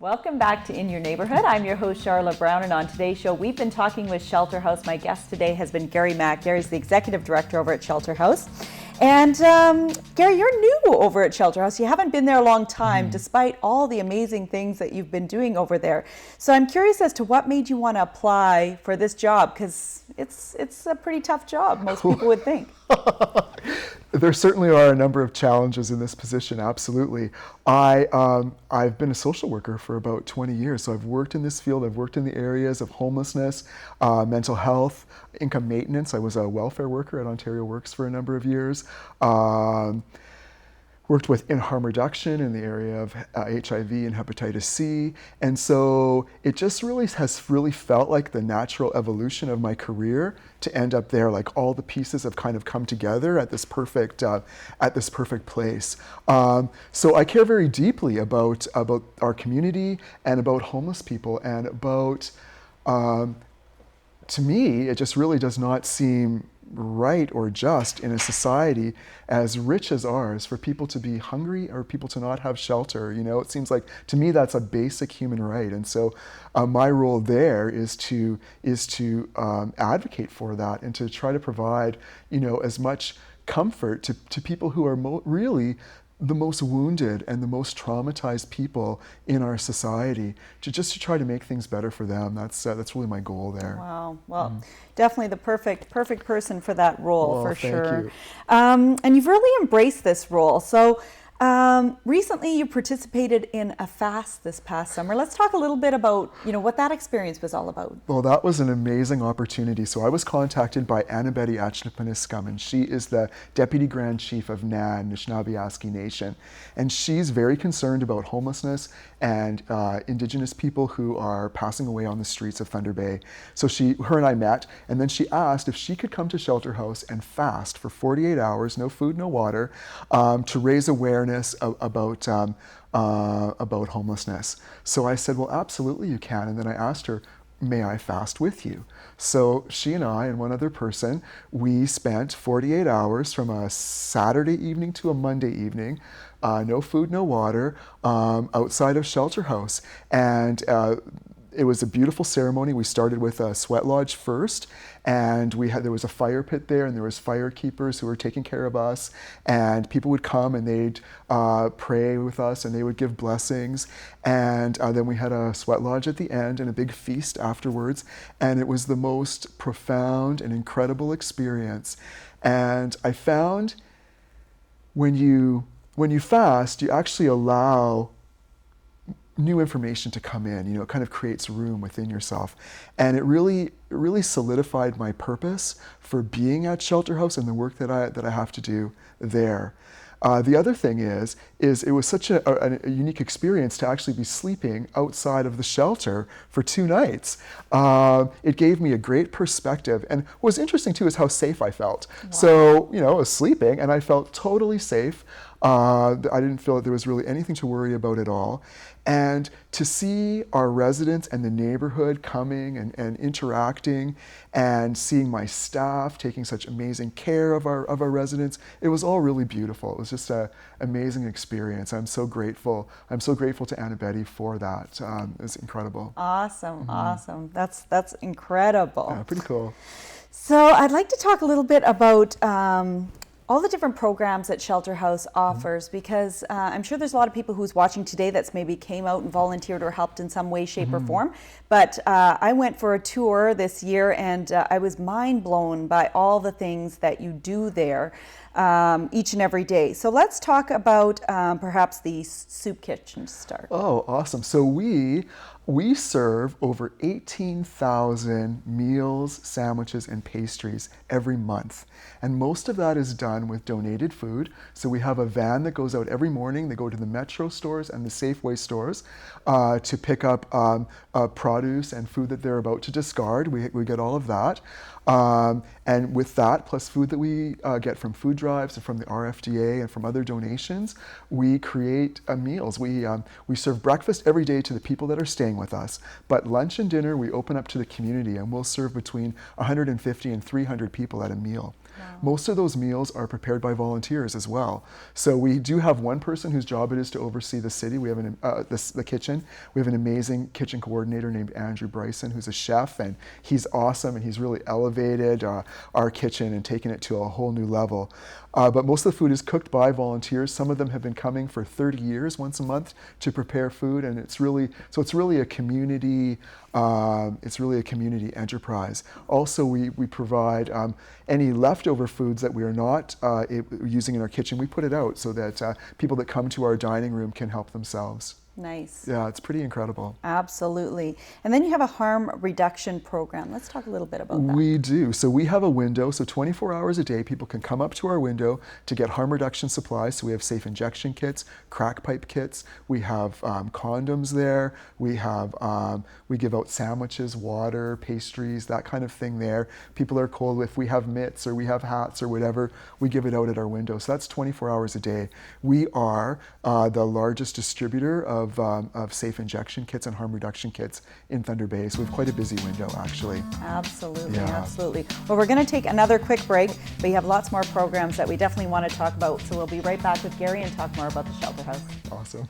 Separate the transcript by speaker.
Speaker 1: Welcome back to In Your Neighborhood. I'm your host, Charlotte Brown, and on today's show, we've been talking with Shelterhouse. My guest today has been Gary Mack. Gary's the executive director over at Shelterhouse. And Gary, you're new over at Shelterhouse. You haven't been there a long time, despite all the amazing things that you've been doing over there. So I'm curious as to what made you want to apply for this job, because it's a pretty tough job, most people would think.
Speaker 2: There certainly are a number of challenges in this position, absolutely. I've been a social worker for about 20 years, so I've worked in this field. I've worked in the areas of homelessness, mental health, income maintenance. I was a welfare worker at Ontario Works for a number of years. Worked with in harm reduction in the area of HIV and hepatitis C. And so it just has really felt like the natural evolution of my career to end up there. Like all the pieces have kind of come together at this perfect place. So I care very deeply about our community and about homeless people and about, to me, it just really does not seem right or just in a society as rich as ours for people to be hungry or people to not have shelter. You know, it seems like to me that's a basic human right, and so my role there is to advocate for that and to try to provide, you know, as much comfort to people who are really the most wounded and the most traumatized people in our society, to try to make things better for them. That's really my goal there.
Speaker 1: Wow. Well, definitely the perfect person for that role, for
Speaker 2: thank
Speaker 1: sure.
Speaker 2: you.
Speaker 1: And you've really embraced this role. So recently you participated in a fast this past summer. Let's talk a little bit about, you know, what that experience was all about.
Speaker 2: Well, that was an amazing opportunity. So I was contacted by Annabette Achnapaniskum, and she is the Deputy Grand Chief of NAN, Anishinaabe Nation. And she's very concerned about homelessness and Indigenous people who are passing away on the streets of Thunder Bay. So her and I met, and then she asked if she could come to Shelterhouse and fast for 48 hours, no food, no water, to raise awareness about homelessness. So I said, well, absolutely you can. And then I asked her, may I fast with you? So she and I and one other person, we spent 48 hours from a Saturday evening to a Monday evening, no food, no water, outside of Shelterhouse. And it was a beautiful ceremony. We started with a sweat lodge first, and there was a fire pit there, and there was fire keepers who were taking care of us, and people would come and they'd pray with us and they would give blessings, and then we had a sweat lodge at the end and a big feast afterwards, and it was the most profound and incredible experience. And I found when you fast, you actually allow new information to come in. You know, it kind of creates room within yourself. And it really solidified my purpose for being at Shelterhouse and the work that I have to do there. The other thing is it was such a unique experience to actually be sleeping outside of the shelter for 2 nights. It gave me a great perspective. And what was interesting too is how safe I felt. Wow. So, you know, I was sleeping and I felt totally safe. I didn't feel that there was really anything to worry about at all. And to see our residents and the neighborhood coming and interacting and seeing my staff taking such amazing care of our residents, it was all really beautiful. It was just an amazing experience. I'm so grateful. I'm so grateful to Annabette for that. It was incredible.
Speaker 1: Awesome, awesome. That's incredible.
Speaker 2: Yeah, pretty cool.
Speaker 1: So I'd like to talk a little bit about all the different programs that Shelterhouse offers, because I'm sure there's a lot of people who's watching today that's maybe came out and volunteered or helped in some way, shape, or form. But I went for a tour this year, and I was mind blown by all the things that you do there each and every day. So let's talk about perhaps the soup kitchen to start.
Speaker 2: Oh, awesome. So we serve over 18,000 meals, sandwiches, and pastries every month. And most of that is done with donated food. So we have a van that goes out every morning. They go to the Metro stores and the Safeway stores to pick up produce and food that they're about to discard. We get all of that. And with that, plus food that we get from food drives and from the RFDA and from other donations, we create meals. We serve breakfast every day to the people that are staying with us. But lunch and dinner, we open up to the community, and we'll serve between 150 and 300 people at a meal. Most of those meals are prepared by volunteers as well. So we do have one person whose job it is to oversee the city. We have the kitchen. We have an amazing kitchen coordinator named Andrew Bryson, who's a chef, and he's awesome, and he's really elevated our kitchen and taken it to a whole new level. But most of the food is cooked by volunteers. Some of them have been coming for 30 years, once a month, to prepare food, and it's really a community. It's really a community enterprise. Also, we provide any leftover foods that we are not using in our kitchen. We put it out so that people that come to our dining room can help themselves.
Speaker 1: Nice.
Speaker 2: Yeah, it's pretty incredible.
Speaker 1: Absolutely. And then you have a harm reduction program. Let's talk a little bit about that.
Speaker 2: We do. So we have a window. So 24 hours a day, people can come up to our window to get harm reduction supplies. So we have safe injection kits, crack pipe kits. We have condoms there. We give out sandwiches, water, pastries, that kind of thing there. People are cold. If we have mitts or we have hats or whatever, we give it out at our window. So that's 24 hours a day. We are the largest distributor of safe injection kits and harm reduction kits in Thunder Bay. So we have quite a busy window, actually.
Speaker 1: Absolutely,
Speaker 2: Yeah.
Speaker 1: absolutely. Well, we're going to take another quick break, but you have lots more programs that we definitely want to talk about. So we'll be right back with Gary and talk more about the Shelterhouse.
Speaker 2: Awesome.